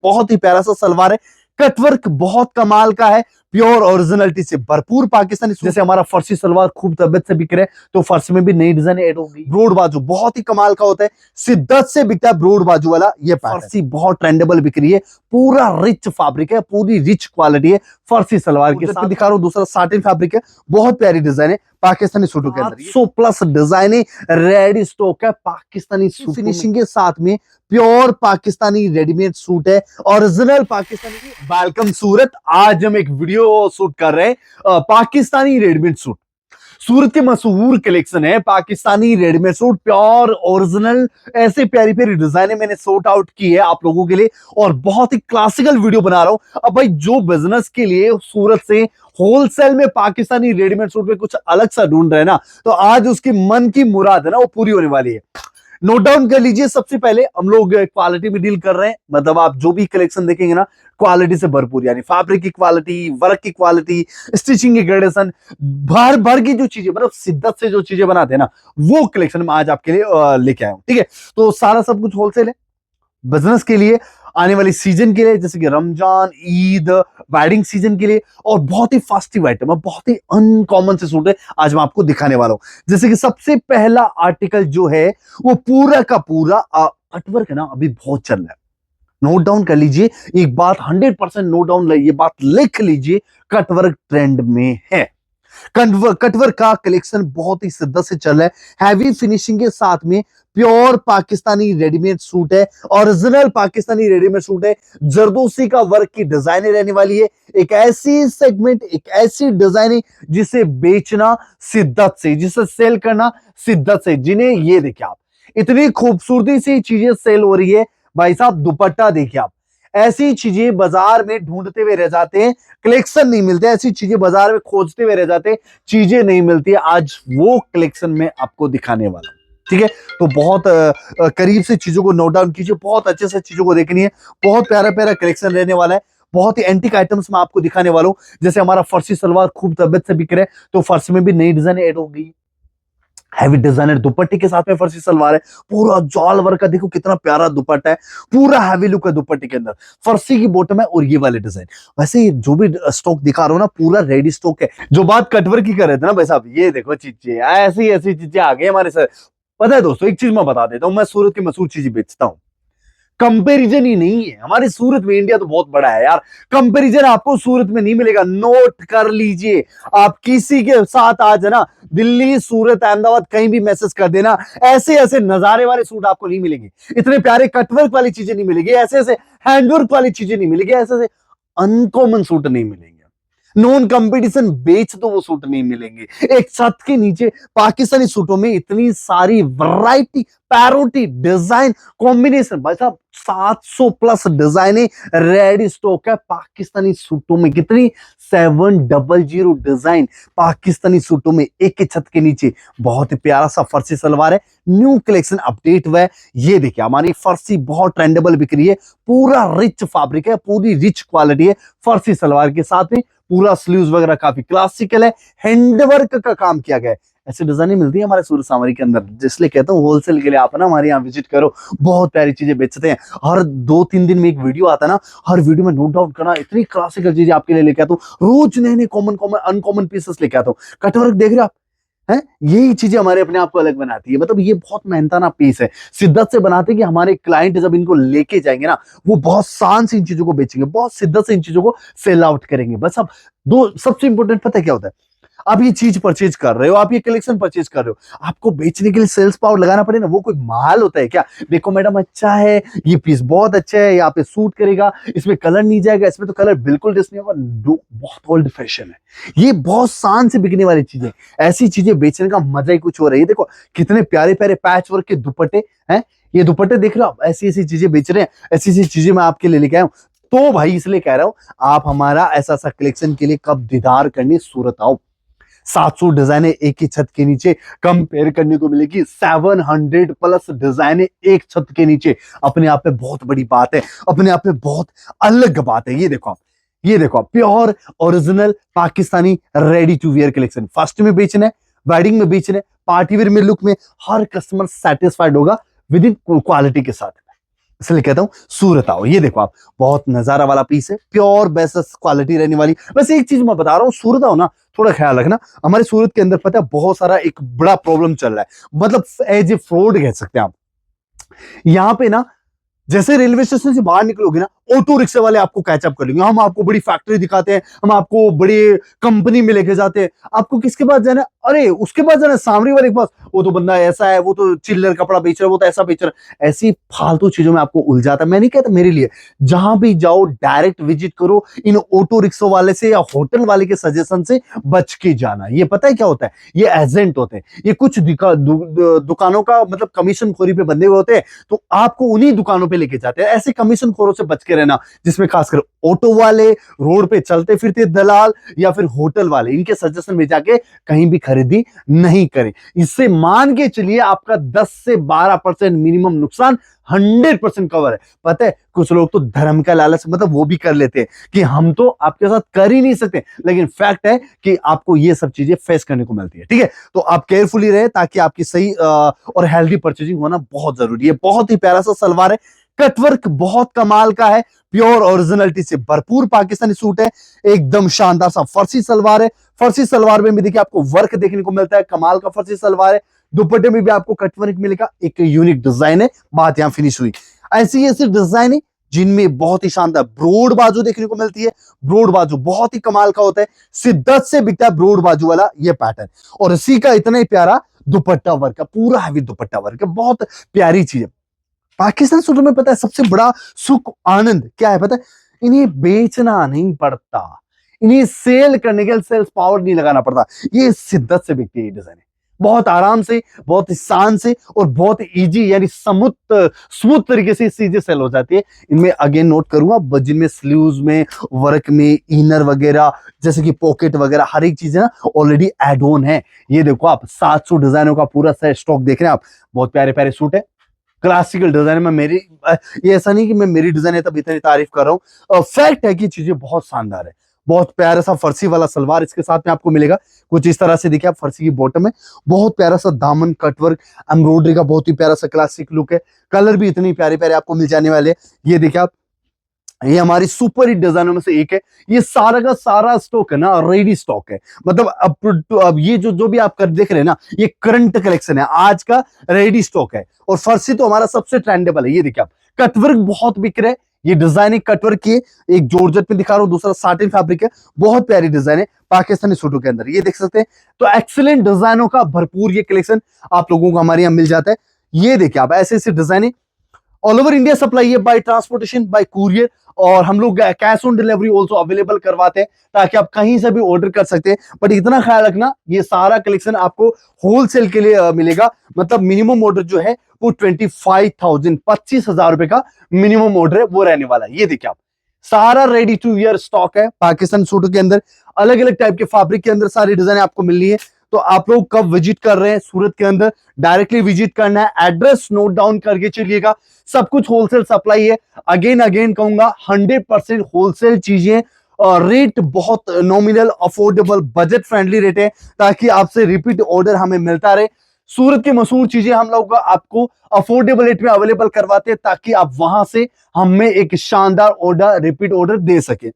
बहुत ही प्यारा सा सलवार है, कटवर्क बहुत कमाल का है, प्योर ओरिजिनलिटी से भरपूर पाकिस्तानी। जैसे हमारा फर्सी सलवार खूब तबियत से बिक रहे हैं, तो फर्सी में भी नई डिजाइन ऐड होगी। ब्रोड बाजू बहुत ही कमाल का होता है, शिद्दत से बिकता है ब्रोड बाजू वाला ये फर्सी, बहुत ट्रेंडेबल बिक रही है, पूरा रिच फैब्रिक है, पूरी रिच क्वालिटी है फर्सी सलवार के साथ। दिखा रहा हूं दूसरा साटिन फैब्रिक है, बहुत प्यारी डिजाइन है पाकिस्तानी सूटों के अंदर। 800+ डिजाइन रेडी स्टॉक है पाकिस्तानी सूट फिनिशिंग के साथ में, प्योर पाकिस्तानी रेडीमेड सूट है, ओरिजिनल पाकिस्तानी। वेलकम सूरत, आज हम एक वीडियो शूट कर रहे हैं पाकिस्तानी रेडीमेड सूट। सूरत के मशहूर कलेक्शन है Pakistani readymade suit, pure original, ऐसे प्यारी प्यारी डिजाइने मैंने सॉर्ट आउट की है आप लोगों के लिए, और बहुत ही क्लासिकल वीडियो बना रहा हूं। अब भाई जो बिजनेस के लिए सूरत से होलसेल में पाकिस्तानी रेडीमेड सूट में कुछ अलग सा ढूंढ रहे हैं ना, तो आज उसकी मन की मुराद है ना, वो पूरी होने वाली है। नोट डाउन कर लीजिए। सबसे पहले हम लोग क्वालिटी में डील कर रहे हैं, मतलब आप जो भी कलेक्शन देखेंगे ना, क्वालिटी से भरपूर, यानी फैब्रिक की क्वालिटी, वर्क की क्वालिटी, स्टिचिंग की ग्रेडेशन, भर भर की जो चीजें, मतलब शिद्दत से जो चीजें बनाते हैं ना, वो कलेक्शन में आज आपके लिए लेके आया हूं। ठीक है, तो सारा सब कुछ होलसेल है बिजनेस के लिए, आने वाली सीजन के लिए, जैसे कि रमजान, ईद, वेडिंग सीजन के लिए, और बहुत ही फेस्टिव आइटम है, बहुत ही अनकॉमन से सूट है आज मैं आपको दिखाने वाला हूं। जैसे कि सबसे पहला आर्टिकल जो है वो पूरा का पूरा कटवर्क है ना, अभी बहुत चल रहा है। नोट डाउन कर लीजिए एक बात, 100% नोट डाउन, ये बात लिख लीजिए, कटवर्क ट्रेंड में है। कटवर्क का कलेक्शन बहुत ही शिद्दत से चल रहा है, हैवी फिनिशिंग के साथ में, प्योर पाकिस्तानी रेडीमेड सूट है, ओरिजिनल पाकिस्तानी रेडीमेड सूट है, जरदोसी का वर्क की डिजाइन रहने वाली है। एक ऐसी सेगमेंट, एक ऐसी डिजाइन है जिसे बेचना शिद्दत से, जिसे सेल करना शिद्दत से, जिन्हें ये देखिए आप, इतनी खूबसूरती से चीजें सेल हो रही है भाई साहब। दुपट्टा देखिए आप, ऐसी चीजें बाजार में ढूंढते हुए रह जाते हैं, कलेक्शन नहीं मिलते, ऐसी चीजें बाजार में खोजते हुए रह जाते हैं, चीजें नहीं मिलती। आज वो कलेक्शन में आपको दिखाने वाला हूं। ठीक है, तो बहुत करीब से चीजों को नोट डाउन कीजिए, बहुत अच्छे से चीजों को देखनी है, बहुत प्यारा प्यारा कलेक्शन रहने वाला है, बहुत ही एंटीक आइटम्स मैं आपको दिखाने वाला हूं। जैसे हमारा फर्सी सलवार खूब तबियत से बिक रहा है, तो फर्सी में भी नई डिजाइन ऐड हो गई, हैवी डिजाइनर दुपट्टे के साथ में फर्सी सलवार है, पूरा जाल वर्क का, देखो कितना प्यारा दुपट्टा है, पूरा हैवी लुक है दुपट्टे के अंदर, फर्सी की बॉटम है, और ये वाले डिजाइन। वैसे ये जो भी स्टॉक दिखा रहा हूं ना, पूरा रेडी स्टॉक है। जो बात कटवर्क की कर रहे थे ना भाई साहब, ये देखो चीजें, ऐसी ऐसी चीजें आ गई हमारे सर। पता है दोस्तों, एक चीज मैं बता देता हूं, मैं सूरत की मशहूर चीजें बेचता हूं, कंपैरिजन ही नहीं है हमारे सूरत में। इंडिया तो बहुत बड़ा है यार, कंपैरिजन आपको सूरत में नहीं मिलेगा, नोट कर लीजिए। आप किसी के साथ आज है ना, दिल्ली, सूरत, अहमदाबाद, कहीं भी मैसेज कर देना, ऐसे ऐसे नजारे वाले सूट आपको नहीं मिलेंगे, इतने प्यारे कटवर्क वाली चीजें नहीं मिलेगी, ऐसे ऐसे हैंडवर्क वाली चीजें नहीं मिलेगी, ऐसे ऐसे अनकॉमन सूट नहीं मिलेंगे, नॉन कंपटीशन बेच तो वो सूट नहीं मिलेंगे। एक छत के नीचे पाकिस्तानी सूटों में इतनी सारी वैरायटी, पैरोटी, डिजाइन, कॉम्बिनेशन, भाई साहब 700+ डिजाइने रेडी स्टॉक है पाकिस्तानी सूटों में। कितनी? 700 डिजाइन पाकिस्तानी सूटों में, एक के छत के नीचे। बहुत ही प्यारा सा फर्सी सलवार है, न्यू कलेक्शन अपडेट हुआ है। ये देखिए हमारी फर्सी बहुत ट्रेंडेबल बिक रही है, पूरा रिच फैब्रिक है, पूरी रिच क्वालिटी है फर्सी सलवार के साथ में, पूरा स्लीव्स वगैरह काफी क्लासिकल है, हैंडवर्क का काम किया गया है। ऐसी डिजाइने मिलती है हमारे सूरत सावरी के अंदर, जिसलिए कहता हूँ होलसेल के लिए आप ना हमारे यहाँ विजिट करो, बहुत प्यारी चीजें बेचते हैं। हर 2-3 दिन में एक वीडियो आता है ना, हर वीडियो में नोट डाउन करना, इतनी क्लासिकल चीजें आपके लिए लेके आता हूँ, रोज नए नए कॉमन कॉमन अनकॉमन पीसेस लेके आता हूँ। कटवर्क देख रहे हो आप, हैं? यही चीजें हमारे अपने आप को अलग बनाती है, मतलब ये बहुत मेहनताना पीस है, शिद्दत से बनाते हैं कि हमारे क्लाइंट जब इनको लेके जाएंगे ना, वो बहुत शान से इन चीजों को बेचेंगे, बहुत शिद्दत से इन चीजों को सेल आउट करेंगे। बस अब दो सबसे इंपॉर्टेंट पता है क्या होता है, आप ये चीज परचेज कर रहे हो, आप ये कलेक्शन परचेज कर रहे हो, आपको बेचने के लिए सेल्स पावर लगाना पड़े ना, वो कोई माल होता है क्या? देखो मैडम अच्छा है, ये पीस बहुत अच्छा है, यहाँ पे सूट करेगा, इसमें कलर नहीं जाएगा, इसमें तो कलर बिल्कुल डिस नहीं होगा, बहुत ओल्ड फैशन है ये, बहुत शान से बिकने वाली चीजें। ऐसी चीजें बेचने का मजा ही कुछ हो रहा है। देखो कितने प्यारे प्यारे पैच वर्क के दुपट्टे हैं, ये दुपट्टे देख रहे हो आप, ऐसी ऐसी चीजें बेच रहे हैं, ऐसी ऐसी चीजें मैं आपके लिए लेके आया हूँ। तो भाई इसलिए कह रहा हूं, आप हमारा ऐसा सा कलेक्शन के लिए कब दीदार करने सूरत आओ। 700 डिजाइने एक ही छत के नीचे कंपेयर करने को मिलेगी, 700+ डिजाइने एक छत के नीचे। अपने आप में बहुत बड़ी बात है, अपने आप में बहुत अलग बात है। ये देखो आप, ये देखो आप, pure original Pakistani ready to wear collection, first में बेचना है, वेडिंग में बेचना है, पार्टी वेयर में, लुक में, हर कस्टमर सेटिस्फाइड होगा विद इन क्वालिटी के साथ। इसलिए कहता हूँ सूरत आओ। ये देखो आप, बहुत नजारा वाला पीस है, प्योर बेस्ट क्वालिटी रहने वाली। बस एक चीज मैं बता रहा हूँ, सूरत आओ ना, थोड़ा ख्याल रखना। हमारे सूरत के अंदर पता है बहुत सारा एक बड़ा प्रॉब्लम चल रहा है, मतलब एज ए फ्रॉड कह सकते हैं आप। यहाँ पे ना जैसे रेलवे स्टेशन से बाहर निकलोगे ना, ऑटो रिक्शा वाले आपको कैचअप कर लेंगे। हम आपको बड़ी फैक्ट्री दिखाते हैं, हम आपको बड़ी कंपनी में लेके जाते हैं। आपको किसके पास जाना है? अरे उसके पास जाना है, सामने वाले के पास। वो तो बंदा ऐसा है, वो तो चिल्लर कपड़ा बेच रहा है, वो तो ऐसा बेच रहा है। ऐसी फालतू चीजों में आपको उलझाता है। मैं नहीं कहता मेरे लिए, जहां भी जाओ डायरेक्ट विजिट करो। इन ऑटो रिक्शा वाले से या होटल वाले के सजेशन से बच के जाना। ये पता है क्या होता है? ये एजेंट होते हैं, ये कुछ दुकानों का मतलब कमीशन खोरी पे बंधे हुए होते हैं, तो आपको उन्हीं दुकानों पे लेके जाते हैं। ऐसे कमीशन खोरों से बच के रहना, जिसमें खासकर ऑटो वाले, रोड पे चलते फिरते दलाल, या फिर होटल वाले, इनके सजेशन में जाके कहीं भी खरीदी नहीं करें। इससे मान के चलिए आपका 10 से 12% मिनिमम नुकसान 100% कवर है। पता है कुछ लोग तो धर्म का लालच मतलब वो भी कर लेते हैं कि हम तो आपके साथ कर ही नहीं सकते, लेकिन फैक्ट है कि आपको ये सब चीजें फेस करने को मिलती है। ठीक है, तो आप केयरफुली रहे ताकि आपकी सही और हेल्दी परचेजिंग होना बहुत जरूरी है। बहुत ही प्यारा सा सलवार है, कटवर्क बहुत कमाल का है, प्योर ओरिजिनलिटी से भरपूर पाकिस्तानी सूट है, एकदम शानदार सा फर्सी सलवार है। फर्सी सलवार में भी देखिए आपको वर्क देखने को मिलता है, कमाल का फर्सी सलवार है। दुपट्टे में भी आपको कटवर्क मिलेगा, एक यूनिक डिजाइन है। बात यहां फिनिश हुई। ऐसी ऐसी डिजाइन है जिनमें बहुत ही शानदार ब्रोड बाजू देखने को मिलती है। ब्रोड बाजू बहुत ही कमाल का होता है, शिद्दत से बिकता है ब्रोड बाजू वाला ये पैटर्न। और इसी का इतना ही प्यारा दुपट्टा वर्क का, पूरा हैवी दुपट्टा वर्क है, बहुत प्यारी चीज है। पाकिस्तान सूटों में पता है सबसे बड़ा सुख आनंद क्या है पता है? इन्हें बेचना नहीं पड़ता, इन्हें सेल करने के लिए सेल्स पावर नहीं लगाना पड़ता। ये शिद्दत से बिकती है ये डिजाइन, बहुत आराम से, बहुत शान से और बहुत इजी यानी स्मूथ तरीके से चीजें सेल हो जाती है। इनमें अगेन नोट करूंगा, जिनमें स्लीव्स में, वर्क में, इनर वगैरह जैसे कि पॉकेट वगैरह हर एक चीज है ना ऑलरेडी एड ऑन है। ये देखो आप 700 डिजाइनों का पूरा स्टॉक देख रहे हैं आप, बहुत प्यारे प्यारे सूट है, क्लासिकल डिजाइन में। मेरी ये ऐसा नहीं कि मैं मेरी डिजाइन है तब इतनी तारीफ कर रहा हूँ, फैक्ट है कि चीजें बहुत शानदार है। बहुत प्यारा सा फर्सी वाला सलवार इसके साथ में आपको मिलेगा, कुछ इस तरह से देखिए आप, फर्सी की बॉटम में बहुत प्यारा सा दामन कटवर्क एम्ब्रॉयडरी का बहुत ही प्यारा सा क्लासिक लुक है। कलर भी इतनी प्यारे प्यारे आपको मिल जाने वाले हैं। ये देखिए आप, ये हमारी सुपर हिट डिजाइनों में से एक है। ये सारा का सारा स्टॉक है ना रेडी स्टॉक है, मतलब अब ये जो भी आप कर देख रहे हैं ना, ये करंट कलेक्शन है, आज का रेडी स्टॉक है। और फर्सी तो हमारा सबसे ट्रेंडेबल है। ये देखिए आप, कटवर्क बहुत बिक रहे हैं। ये डिजाइन एक कटवर्क की है, एक जॉर्जेट में दिखा रहा हूं, दूसरा साटिन फैब्रिक है। बहुत प्यारी डिजाइन है पाकिस्तानी सूटों के अंदर, ये देख सकते हैं। तो एक्सीलेंट डिजाइनों का भरपूर ये कलेक्शन आप लोगों को हमारे यहाँ मिल जाता है। ये देखिए आप, ऐसे ऐसे design all over India supply है, बाय ट्रांसपोर्टेशन, बाय कुरियर। और हम लोग cash on delivery also available करवाते हैं ताकि आप कहीं से भी ऑर्डर कर सकते हैं। बट इतना ख्याल रखना, ये सारा कलेक्शन आपको होलसेल के लिए मिलेगा। मतलब मिनिमम ऑर्डर जो है वो 25,000 25,000 रुपए का मिनिमम ऑर्डर है वो रहने वाला है। ये देखिए आप, सारा रेडी टू वियर स्टॉक है पाकिस्तान सूटों के अंदर। अलग अलग टाइप के फैब्रिक के अंदर सारी डिजाइन आपको मिल रही है। तो आप लोग कब विजिट कर रहे हैं सूरत के अंदर, डायरेक्टली विजिट करना है, एड्रेस नोट डाउन करके चलिएगा। सब कुछ होलसेल सप्लाई है। अगेन कहूंगा 100% होलसेल चीजें, और रेट बहुत nominal, affordable, budget friendly rate है, ताकि आपसे रिपीट ऑर्डर हमें मिलता रहे। सूरत की मशहूर चीजें हम लोग आपको अफोर्डेबल रेट में अवेलेबल करवाते हैं ताकि आप वहां से हमें एक शानदार ऑर्डर, रिपीट ऑर्डर दे सके।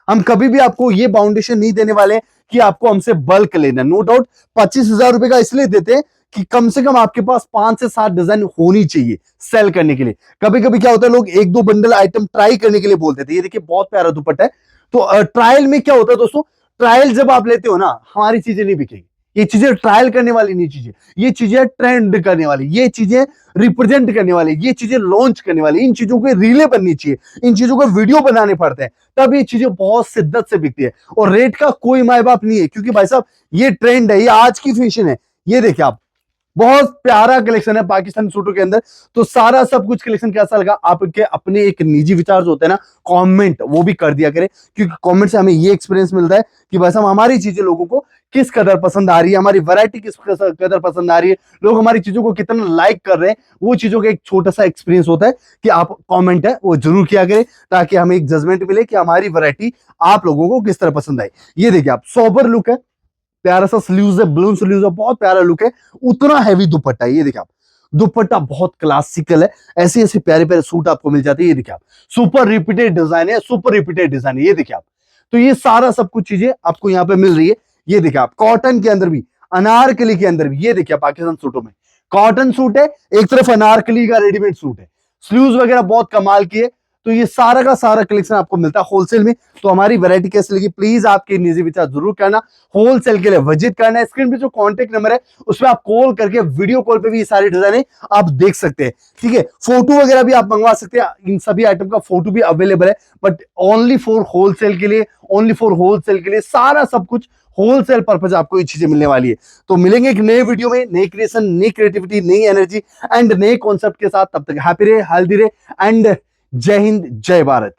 हम कभी भी आपको ये बाउंडेशन नहीं देने वाले कि आपको हमसे बल्क लेना। नो डाउट 25,000 रुपए का इसलिए देते हैं कि कम से कम आपके पास 5 से 7 डिजाइन होनी चाहिए सेल करने के लिए। कभी कभी क्या होता है, लोग 1-2 बंडल आइटम ट्राई करने के लिए बोलते थे। ये देखिए बहुत प्यारा दुपट्टा है। तो ट्रायल में क्या होता है दोस्तों, ट्रायल जब आप लेते हो ना, हमारी चीजें नहीं बिकेगी। ये चीजें ट्रायल करने वाली नहीं चीजें, ये चीजें ट्रेंड करने वाली, ये चीजें रिप्रेजेंट करने वाली, ये चीजें लॉन्च करने वाली। इन चीजों के रीले बननी चाहिए, इन चीजों को वीडियो बनाने पड़ते हैं, तब ये चीजें बहुत शिद्दत से बिकती है। और रेट का कोई माय बाप नहीं है, क्योंकि भाई साहब ये ट्रेंड है, ये आज की फैशन है। ये देखिए आप, बहुत प्यारा कलेक्शन है पाकिस्तानी सूटों के अंदर। तो सारा सब कुछ कलेक्शन कैसा लगा आपके अपने एक निजी विचार जो होते हैं ना, कमेंट वो भी कर दिया करें, क्योंकि कमेंट से हमें ये एक्सपीरियंस मिलता है कि बस हम हमारी चीजें लोगों को किस कदर पसंद आ रही है, हमारी वैरायटी किस कदर पसंद आ रही है, लोग हमारी चीजों को कितना लाइक कर रहे हैं। वो चीजों का एक छोटा सा एक्सपीरियंस होता है कि आप कमेंट है वो जरूर किया करें, ताकि हमें एक जजमेंट मिले कि हमारी वैरायटी आप लोगों को किस तरह पसंद आई। ये देखिए आप, सोबर लुक है, प्यारा सा स्लीव्स है, ब्लून स्लीव्स है, बहुत प्यारा लुक है, उतना हैवी दुपट्टा है। ये देखिए आप, दुपट्टा बहुत क्लासिकल है, ऐसे ऐसे प्यारे प्यारे सूट आपको मिल जाते हैं। ये देखिए आप, सुपर रिपीटेड डिजाइन है, सुपर रिपीटेड डिजाइन है, ये देखिए आप। तो ये सारा सब कुछ चीजें आपको यहाँ पे मिल रही है। ये देखिए आप, कॉटन के अंदर भी, अनारकली के अंदर भी, ये देखिए पाकिस्तान सूटों में कॉटन सूट है, एक तरफ अनारकली का रेडीमेड सूट है, स्लीव्स वगैरह बहुत कमाल की है। तो ये सारा का सारा कलेक्शन आपको मिलता है होलसेल में। तो हमारी वैरायटी कैसी लगी प्लीज आपके निजी विचार जरूर करना, होलसेल के लिए विजिट करना है। स्क्रीन पे जो कॉन्टेक्ट नंबर है उसमें आप कॉल करके, वीडियो कॉल पे भी ये सारी डिजाइने आप देख सकते हैं, ठीक है। फोटो वगैरह भी आप मंगवा सकते हैं, इन सभी आइटम का फोटो भी अवेलेबल है, बट ओनली फॉर होलसेल के लिए, ओनली फॉर होलसेल के लिए सारा सब कुछ होलसेल पर्पज आपको ये चीजें मिलने वाली है। तो मिलेंगे एक नए वीडियो में, नई क्रिएशन, नई क्रिएटिविटी, नई एनर्जी एंड नए कॉन्सेप्ट के साथ। तब तक हैप्पी रहे, हेल्दी रहे एंड जय हिंद, जय भारत।